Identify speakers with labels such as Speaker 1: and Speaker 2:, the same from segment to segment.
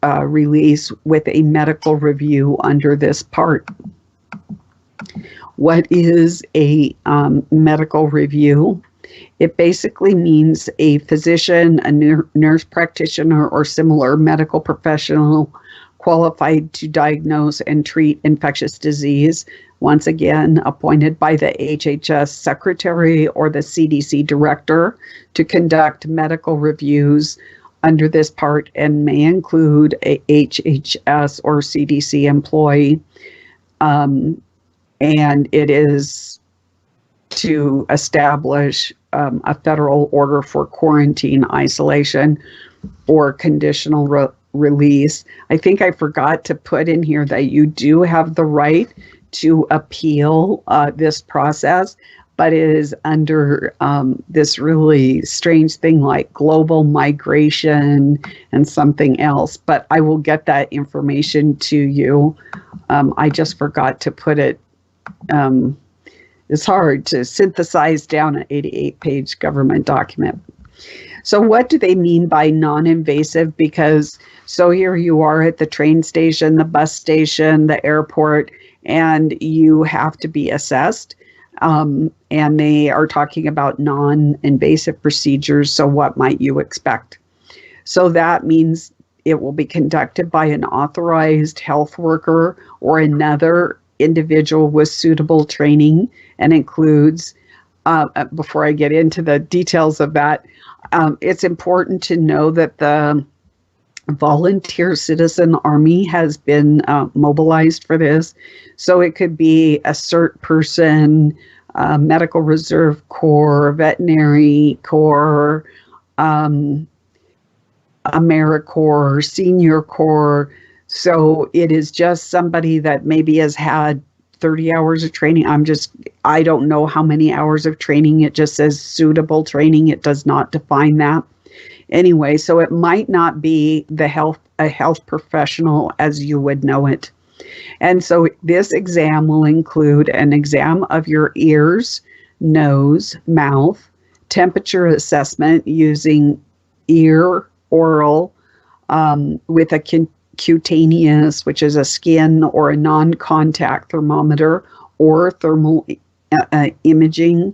Speaker 1: release with a medical review under this part. What is a medical review? It basically means a physician, a nurse practitioner, or similar medical professional qualified to diagnose and treat infectious disease, once again appointed by the HHS secretary or the CDC director to conduct medical reviews under this part, and may include a HHS or CDC employee. And it is to establish a federal order for quarantine, isolation, or conditional release. I think I forgot to put in here that you do have the right to appeal this process, but it is under this really strange thing like global migration and something else. But I will get that information to you. I just forgot to put it. It's hard to synthesize down an 88-page government document. So what do they mean by non-invasive? Because so here you are at the train station, the bus station, the airport, and you have to be assessed. And they are talking about non-invasive procedures. So what might you expect? So that means it will be conducted by an authorized health worker or another individual with suitable training, and includes, before I get into the details of that, it's important to know that the volunteer citizen army has been mobilized for this. So it could be a CERT person, Medical Reserve Corps, Veterinary Corps, AmeriCorps, Senior Corps. So it is just somebody that maybe has had 30 hours of training. I don't know how many hours of training. It just says suitable training. It does not define that. Anyway, so it might not be a health professional as you would know it. And so this exam will include an exam of your ears, nose, mouth, temperature assessment using ear, oral, with a cutaneous, which is a skin or a non-contact thermometer, or thermal imaging,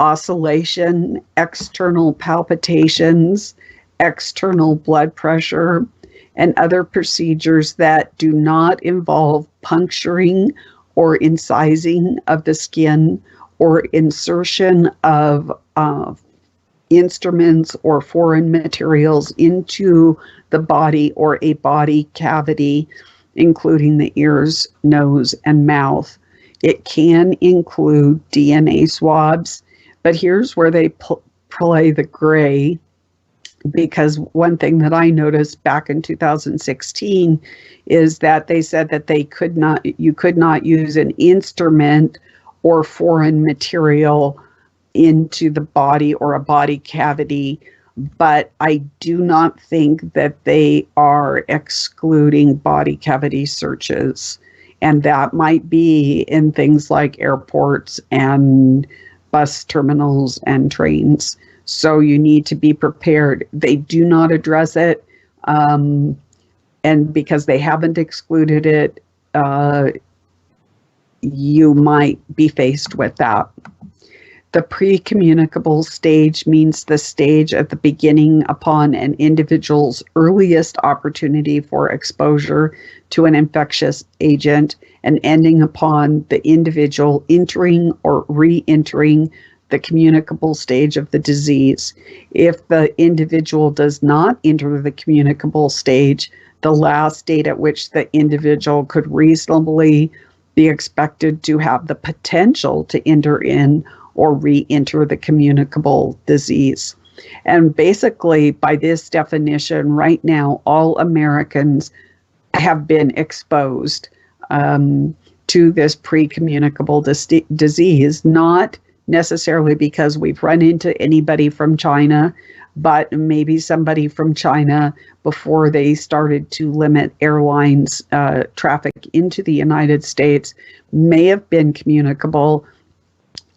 Speaker 1: oscillation, external palpitations, external blood pressure, and other procedures that do not involve puncturing or incising of the skin or insertion of instruments or foreign materials into the body or a body cavity, including the ears, nose, and mouth. It can include DNA swabs, but here's where they play the gray, because one thing that I noticed back in 2016 is that they said that you could not use an instrument or foreign material into the body or a body cavity, but I do not think that they are excluding body cavity searches. And that might be in things like airports and bus terminals and trains. So you need to be prepared. They do not address it. And because they haven't excluded it, you might be faced with that. The pre-communicable stage means the stage at the beginning upon an individual's earliest opportunity for exposure to an infectious agent, and ending upon the individual entering or re-entering the communicable stage of the disease. If the individual does not enter the communicable stage, the last date at which the individual could reasonably be expected to have the potential to enter in or re-enter the communicable disease. And basically, by this definition, right now, all Americans have been exposed to this pre-communicable disease, not necessarily because we've run into anybody from China, but maybe somebody from China before they started to limit airlines traffic into the United States may have been communicable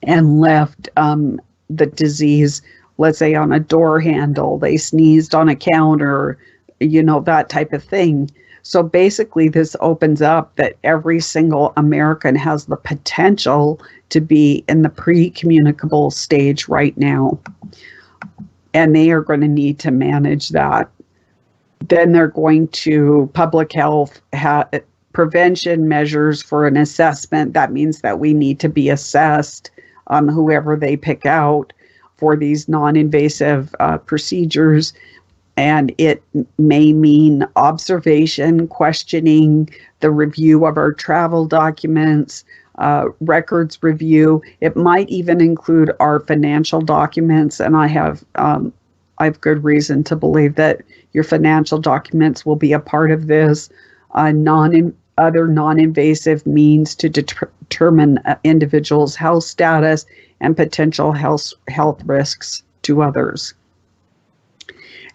Speaker 1: and left the disease, let's say, on a door handle. They sneezed on a counter. that type of thing. So basically, this opens up that every single American has the potential to be in the pre-communicable stage right now. And they are going to need to manage that. Then they're going to public health prevention measures for an assessment. That means that we need to be assessed, whoever they pick out for these non-invasive procedures. And it may mean observation, questioning, the review of our travel documents, records review. It might even include our financial documents. And I have good reason to believe that your financial documents will be a part of this. Other non-invasive means to determine individuals' health status and potential health risks to others.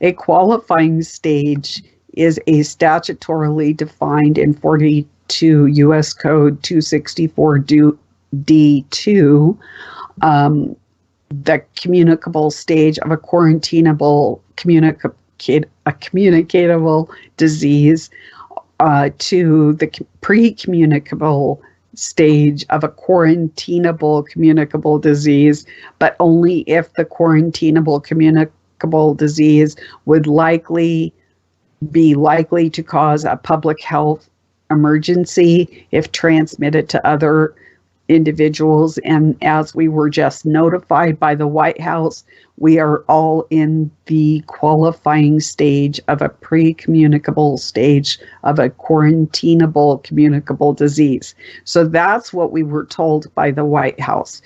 Speaker 1: A qualifying stage is a statutorily defined in 42 U.S. Code 264 D2, the communicable stage of a communicatable disease, to the pre-communicable stage of a quarantinable communicable disease, but only if the quarantinable communicable disease would be likely to cause a public health emergency if transmitted to other individuals. And as we were just notified by the White House, we are all in the qualifying stage of a pre-communicable stage of a quarantinable communicable disease. So that's what we were told by the White House.